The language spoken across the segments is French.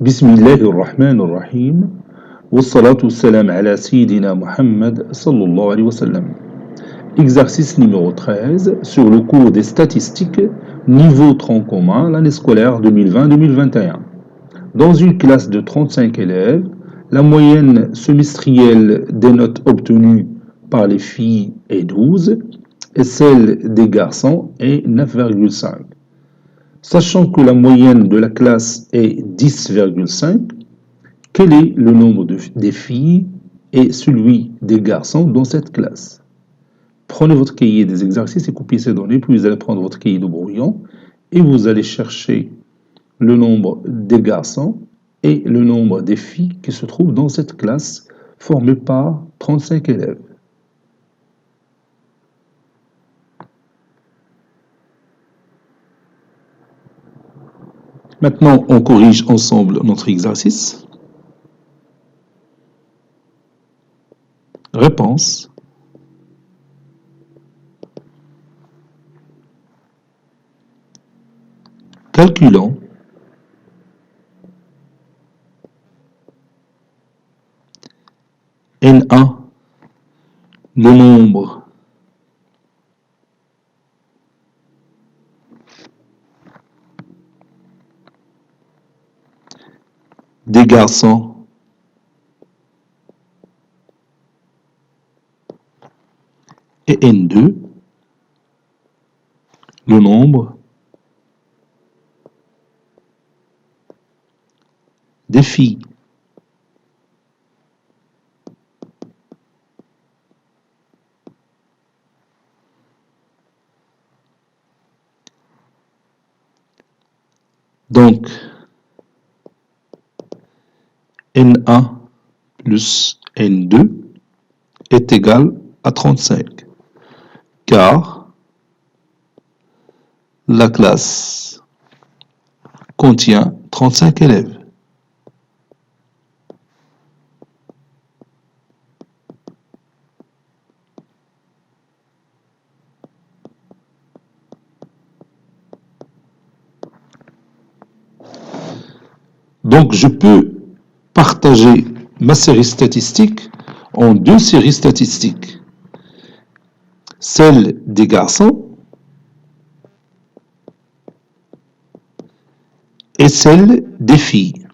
بسم الله الرحمن الرحيم والصلاة والسلام على سيدنا Muhammad sallallahu alayhi wa sallam. Exercice numéro 13 sur le cours des statistiques, niveau tronc commun, l'année scolaire 2020-2021. Dans une classe de 35 élèves, la moyenne semestrielle des notes obtenues par les filles est 12 et celle des garçons est 9,5. Sachant que la moyenne de la classe est 10,5, quel est le nombre des filles et celui des garçons dans cette classe? Prenez votre cahier des exercices et copiez ces données, puis vous allez prendre votre cahier de brouillon et vous allez chercher le nombre des garçons et le nombre des filles qui se trouvent dans cette classe formée par 35 élèves. Maintenant, on corrige ensemble notre exercice. Réponse. Calculons N1, le nombre des garçons et N2, le nombre des filles. Donc, N1 plus N2 est égal à 35, car la classe contient 35 élèves. Donc, je peux partager ma série statistique en deux séries statistiques. Celle des garçons et celle des filles.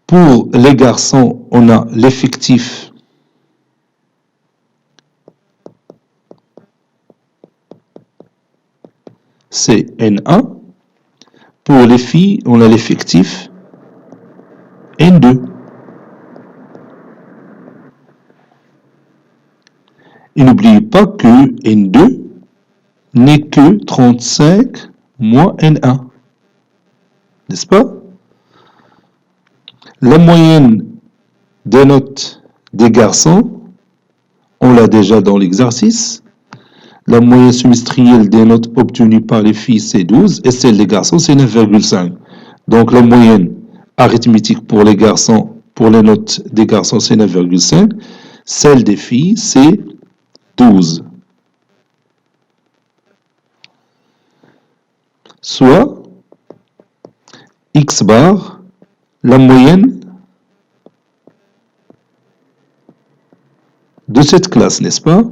Pour les garçons, on a l'effectif c'est N1. Pour les filles, on a l'effectif N2. Et n'oubliez pas que N2 n'est que 35 moins N1. N'est-ce pas? La moyenne des notes des garçons, on l'a déjà dans l'exercice. La moyenne semestrielle des notes obtenues par les filles, c'est 12, et celle des garçons, c'est 9,5. Donc la moyenne arithmétique pour les garçons, pour les notes des garçons, c'est 9,5. Celle des filles, c'est 12. Soit X bar, la moyenne de cette classe, n'est-ce pas?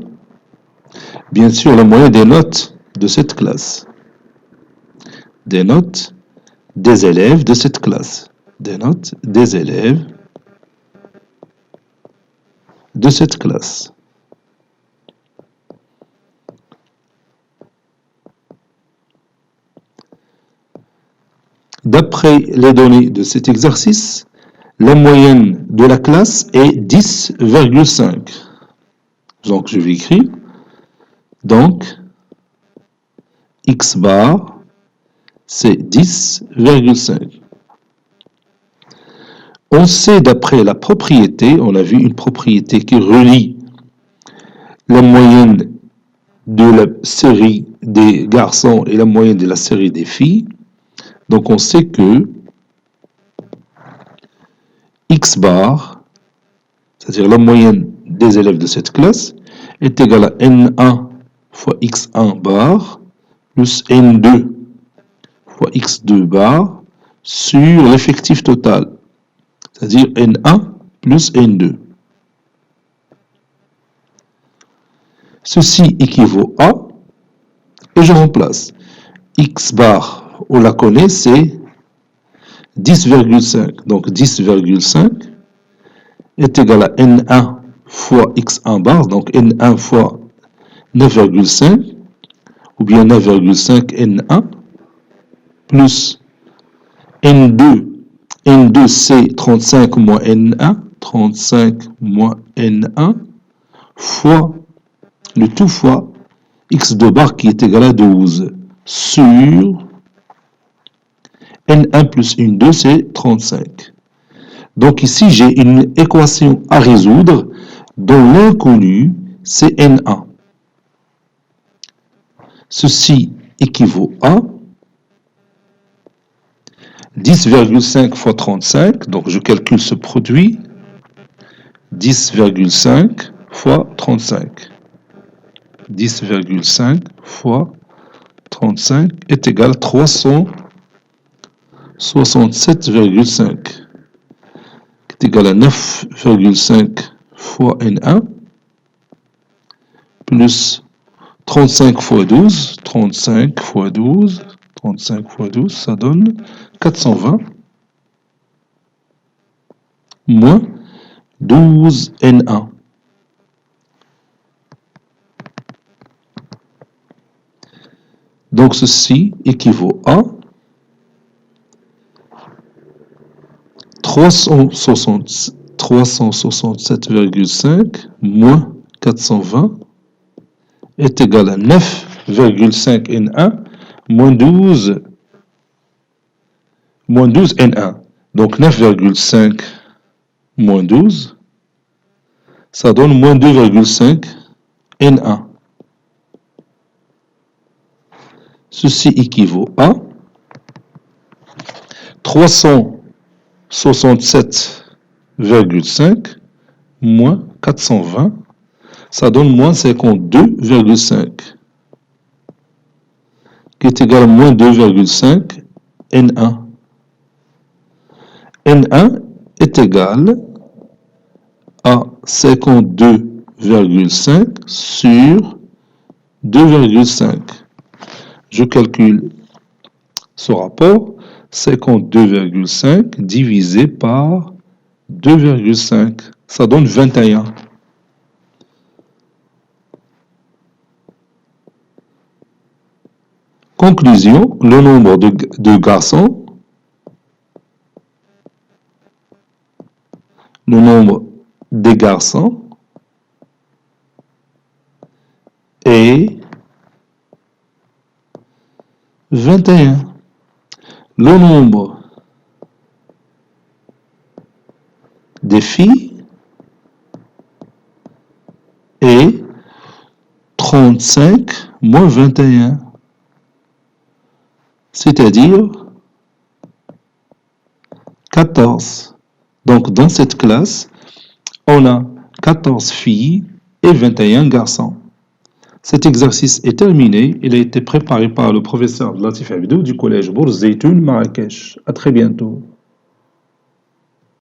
Bien sûr, la moyenne des notes de cette classe. Des notes des élèves de cette classe. Des notes des élèves de cette classe. D'après les données de cet exercice, la moyenne de la classe est 10,5. Donc, je vais écrire. Donc, X bar, c'est 10,5. On sait d'après la propriété, on a vu une propriété qui relie la moyenne de la série des garçons et la moyenne de la série des filles. Donc, on sait que X bar, c'est-à-dire la moyenne des élèves de cette classe, est égale à N1 fois X1 bar plus N2 fois x2 bar sur l'effectif total, c'est-à-dire N1 plus N2. Ceci équivaut à, et je remplace, x bar, on la connaît, c'est 10,5. Donc 10,5 est égal à N1 fois x1 bar, donc N1 fois 9,5, ou bien 9,5 N1, plus N2. N2 c'est 35 moins N1, 35 moins N1, fois le tout fois x2 bar qui est égal à 12 sur N1 plus N2 c'est 35. Donc ici j'ai une équation à résoudre dont l'inconnu c'est N1. Ceci équivaut à 10,5 fois 35, donc je calcule ce produit, 10,5 fois 35. 10,5 fois 35 est égal à 367,5, qui est égal à 9,5 fois N1, plus 35 fois 12, 35 fois 12, 35 fois 12, ça donne 420, moins 12 N1. Donc ceci équivaut à 367,5 moins 420 est égal à 9,5 N1 moins 12 N1. Donc 9,5 moins 12, ça donne moins 2,5 N1. Ceci équivaut à 367,5 moins 420, ça donne moins 52,5, qui est égal à moins 2,5 N1. N1 est égal à 52,5 sur 2,5. Je calcule ce rapport, 52,5 divisé par 2,5, ça donne 21. Conclusion, le nombre de garçons, le nombre des garçons est 21. Le nombre des filles est 35 moins 21, c'est-à-dire 14. Donc dans cette classe, on a 14 filles et 21 garçons. Cet exercice est terminé. Il a été préparé par le professeur Latif Abdou du collège Bourz Zeytoun Marrakech. À très bientôt.